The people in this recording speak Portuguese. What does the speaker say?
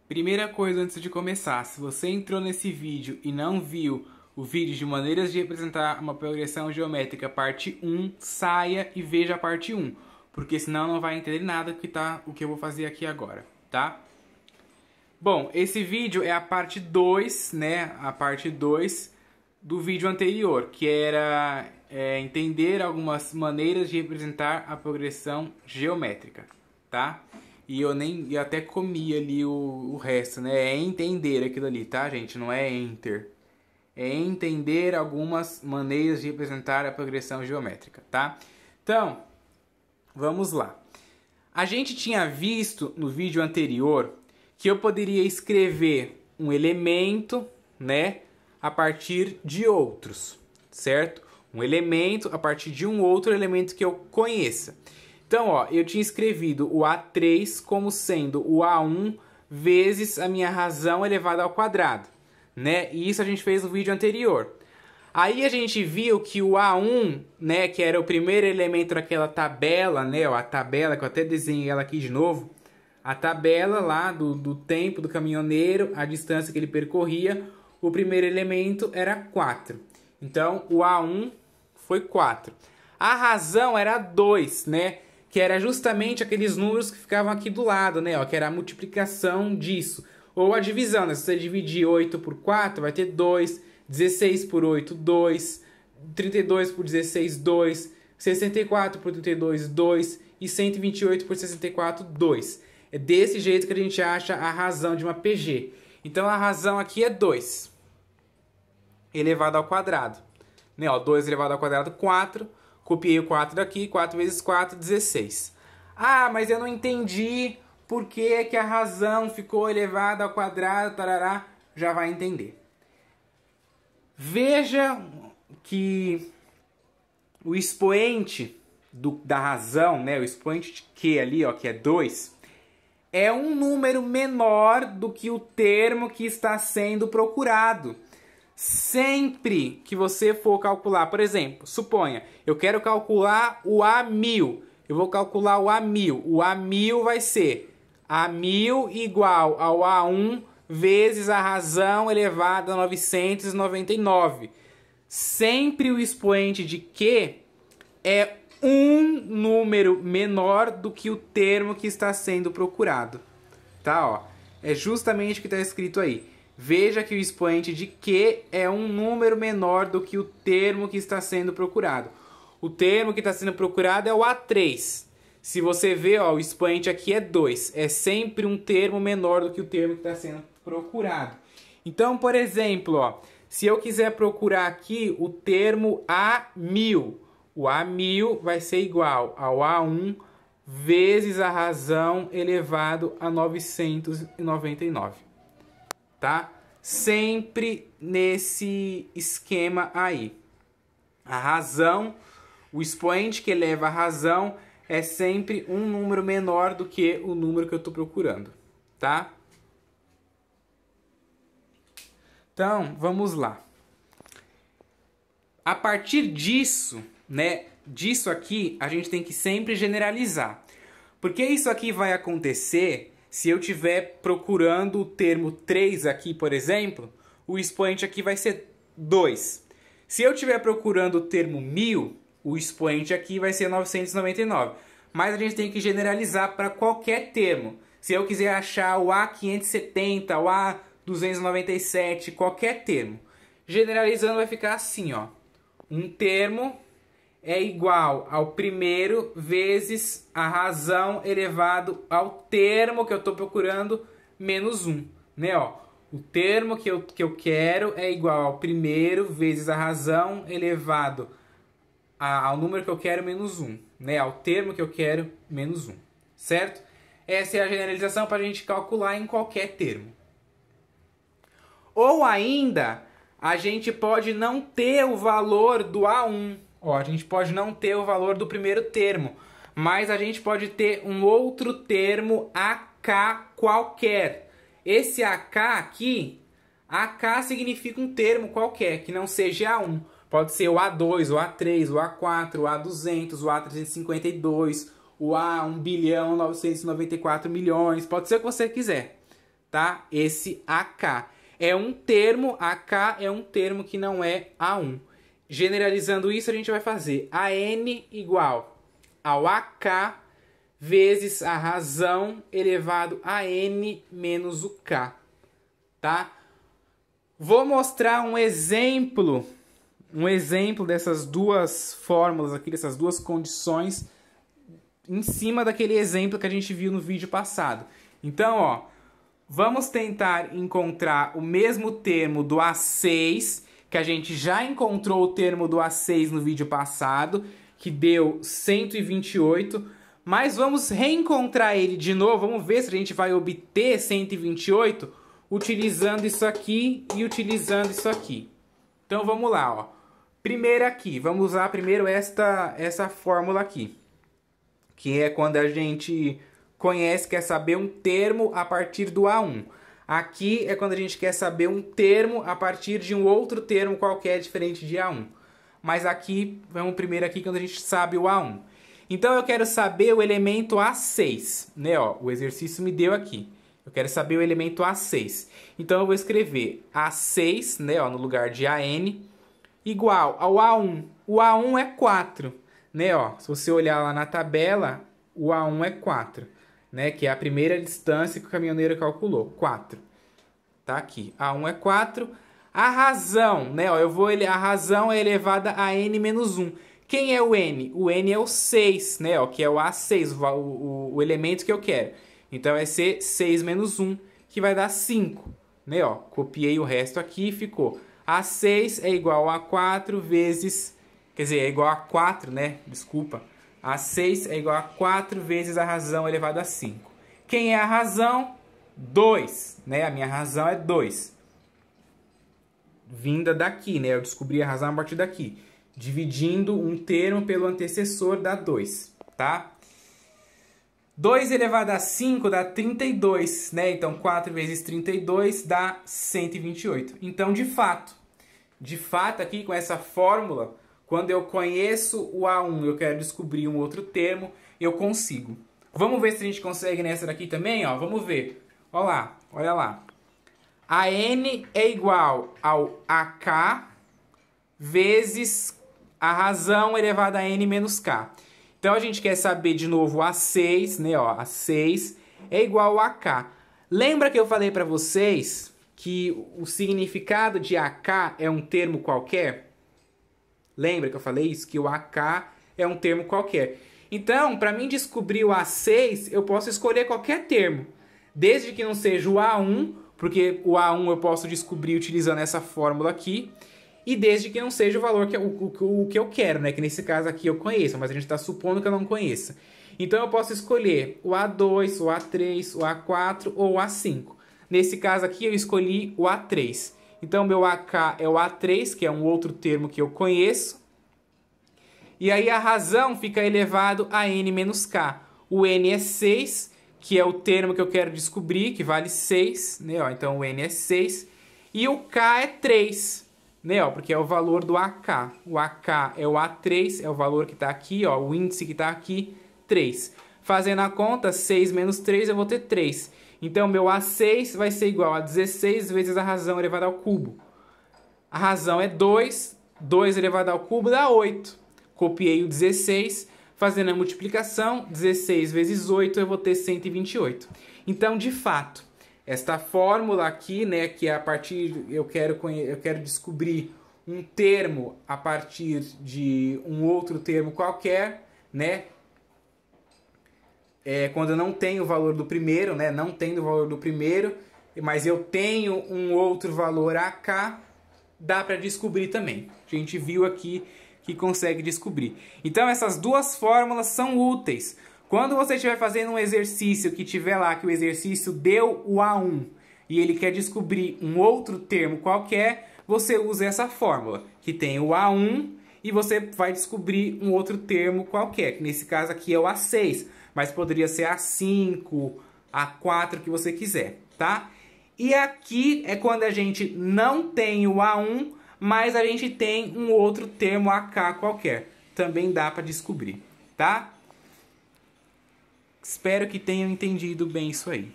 Primeira coisa antes de começar, se você entrou nesse vídeo e não viu o vídeo de maneiras de representar uma progressão geométrica parte 1, saia e veja a parte 1, porque senão não vai entender nada o que eu vou fazer aqui agora, tá? Bom, esse vídeo é a parte 2, né? A parte 2 do vídeo anterior, que era entender algumas maneiras de representar a progressão geométrica, tá? E eu até comi ali o resto, né? É entender aquilo ali, tá, gente? Não é enter. É entender algumas maneiras de representar a progressão geométrica, tá? Então, vamos lá. A gente tinha visto no vídeo anterior que eu poderia escrever um elemento, né, a partir de outros, certo? Um elemento a partir de um outro elemento que eu conheça. Então, ó, eu tinha escrevido o A3 como sendo o A1 vezes a minha razão elevada ao quadrado, né? E isso a gente fez no vídeo anterior. Aí a gente viu que o A1, né, que era o primeiro elemento daquela tabela, né, ó, a tabela que eu até desenhei ela aqui de novo, a tabela lá do tempo do caminhoneiro, a distância que ele percorria, o primeiro elemento era 4. Então, o A1 foi 4. A razão era 2, né? Que era justamente aqueles números que ficavam aqui do lado, né? Ó, que era a multiplicação disso. Ou a divisão, né? Se você dividir 8 por 4, vai ter 2. 16 por 8, 2. 32 por 16, 2. 64 por 32, 2. E 128 por 64, 2. É desse jeito que a gente acha a razão de uma PG. Então, a razão aqui é 2 elevado ao quadrado. Né? Ó, 2 elevado ao quadrado, 4. Copiei o 4 daqui, 4 vezes 4, 16. Ah, mas eu não entendi por que a razão ficou elevada ao quadrado, tarará. Já vai entender. Veja que o expoente da razão, né, o expoente de Q ali, ó, que é 2, é um número menor do que o termo que está sendo procurado. Sempre que você for calcular, por exemplo, suponha, eu quero calcular o A1000. Eu vou calcular o A1000. O A1000 vai ser A1000 igual ao A1 vezes a razão elevada a 999. Sempre o expoente de Q é um número menor do que o termo que está sendo procurado. Tá, ó. É justamente o que está escrito aí. Veja que o expoente de Q é um número menor do que o termo que está sendo procurado. O termo que está sendo procurado é o A3. Se você ver, ó, o expoente aqui é 2. É sempre um termo menor do que o termo que está sendo procurado. Então, por exemplo, ó, se eu quiser procurar aqui o termo A1000, o A1000 vai ser igual ao A1 vezes a razão elevado a 999. Tá? Sempre nesse esquema aí. A razão, o expoente que eleva a razão é sempre um número menor do que o número que eu estou procurando. Tá? Então, vamos lá. A partir disso, né, disso aqui, a gente tem que sempre generalizar. Porque isso aqui vai acontecer se eu estiver procurando o termo 3 aqui, por exemplo, o expoente aqui vai ser 2. Se eu estiver procurando o termo 1000, o expoente aqui vai ser 999. Mas a gente tem que generalizar para qualquer termo. Se eu quiser achar o A570, o A297, qualquer termo. Generalizando vai ficar assim, ó. Um termo é igual ao primeiro vezes a razão elevado ao termo que eu estou procurando menos 1. Né, ó? O termo que eu quero é igual ao primeiro vezes a razão elevado ao número que eu quero menos 1. Né, ao termo que eu quero menos 1. Certo? Essa é a generalização para a gente calcular em qualquer termo. Ou ainda, a gente pode não ter o valor do A1. Ó, a gente pode não ter o valor do primeiro termo, mas a gente pode ter um outro termo AK qualquer. Esse AK aqui, AK significa um termo qualquer, que não seja A1. Pode ser o A2, o A3, o A4, o A200, o A352, o A1.994.000.000, pode ser o que você quiser, tá? Esse AK. É um termo, AK é um termo que não é A1. Generalizando isso, a gente vai fazer AN igual ao AK vezes a razão elevado a N menos o K, tá? Vou mostrar um exemplo dessas duas fórmulas aqui, dessas duas condições, em cima daquele exemplo que a gente viu no vídeo passado. Então, ó, vamos tentar encontrar o mesmo termo do A6, que a gente já encontrou o termo do A6 no vídeo passado, que deu 128, mas vamos reencontrar ele de novo, vamos ver se a gente vai obter 128 utilizando isso aqui e utilizando isso aqui. Então vamos lá, ó. Primeiro aqui, vamos usar primeiro essa fórmula aqui, que é quando a gente quer saber um termo a partir do A1. Aqui é quando a gente quer saber um termo a partir de um outro termo qualquer diferente de A1. Mas aqui, vamos primeiro aqui quando a gente sabe o A1. Então eu quero saber o elemento A6, né? Ó, o exercício me deu aqui. Eu quero saber o elemento A6. Então eu vou escrever A6, né, ó, no lugar de AN, igual ao A1. O A1 é 4, né, ó. Se você olhar lá na tabela, o A1 é 4, né, que é a primeira distância que o caminhoneiro calculou, 4. Tá aqui, A1 é 4. A razão, né, ó, a razão é elevada a N menos 1. Quem é o N? O N é o 6, né, ó, que é o A6, o elemento que eu quero. Então vai ser 6 menos 1, que vai dar 5, né, ó. Copiei o resto aqui e ficou A6 é igual a 4 vezes, quer dizer, é igual a 4, né, desculpa. A6 é igual a 4 vezes a razão elevado a 5. Quem é a razão? 2, né, a minha razão é 2. Vinda daqui, né, eu descobri a razão a partir daqui. Dividindo um termo pelo antecessor dá 2, tá? 2 elevado a 5 dá 32, né? Então 4 vezes 32 dá 128. Então, de fato aqui com essa fórmula, quando eu conheço o A1 e eu quero descobrir um outro termo, eu consigo. Vamos ver se a gente consegue nessa daqui também, ó. Vamos ver. Olha lá. A N é igual ao AK vezes a razão elevada a N menos K. Então a gente quer saber de novo A6, né? Ó, A6 é igual a AK. Lembra que eu falei para vocês que o significado de AK é um termo qualquer? Lembra que eu falei isso? Que o AK é um termo qualquer. Então, para mim descobrir o A6, eu posso escolher qualquer termo. Desde que não seja o A1, porque o A1 eu posso descobrir utilizando essa fórmula aqui. E desde que não seja o valor que eu quero, né? Que nesse caso aqui eu conheço, mas a gente está supondo que eu não conheça. Então eu posso escolher o A2, o A3, o A4 ou o A5. Nesse caso aqui eu escolhi o A3. Então meu AK é o A3, que é um outro termo que eu conheço. E aí a razão fica elevado a N menos K. O N é 6, que é o termo que eu quero descobrir, que vale 6, né? Ó, então o N é 6. E o K é 3. Né, ó, porque é o valor do AK. O AK é o A3, é o valor que está aqui, ó, o índice que está aqui, 3. Fazendo a conta, 6 menos 3, eu vou ter 3. Então, meu A6 vai ser igual a 16 vezes a razão elevada ao cubo. A razão é 2, 2 elevado ao cubo dá 8. Copiei o 16, fazendo a multiplicação, 16 vezes 8, eu vou ter 128. Então, de fato, esta fórmula aqui, né, que é a partir, eu quero descobrir um termo a partir de um outro termo qualquer, né? Quando eu não tenho o valor do primeiro, né, não tendo o valor do primeiro, mas eu tenho um outro valor AK, dá para descobrir também. A gente viu aqui que consegue descobrir. Então essas duas fórmulas são úteis. Quando você estiver fazendo um exercício que tiver lá que o exercício deu o A1 e ele quer descobrir um outro termo qualquer, você usa essa fórmula, que tem o A1 e você vai descobrir um outro termo qualquer, que nesse caso aqui é o A6, mas poderia ser A5, A4, que você quiser, tá? E aqui é quando a gente não tem o A1, mas a gente tem um outro termo AK qualquer. Também dá para descobrir, tá? Espero que tenham entendido bem isso aí.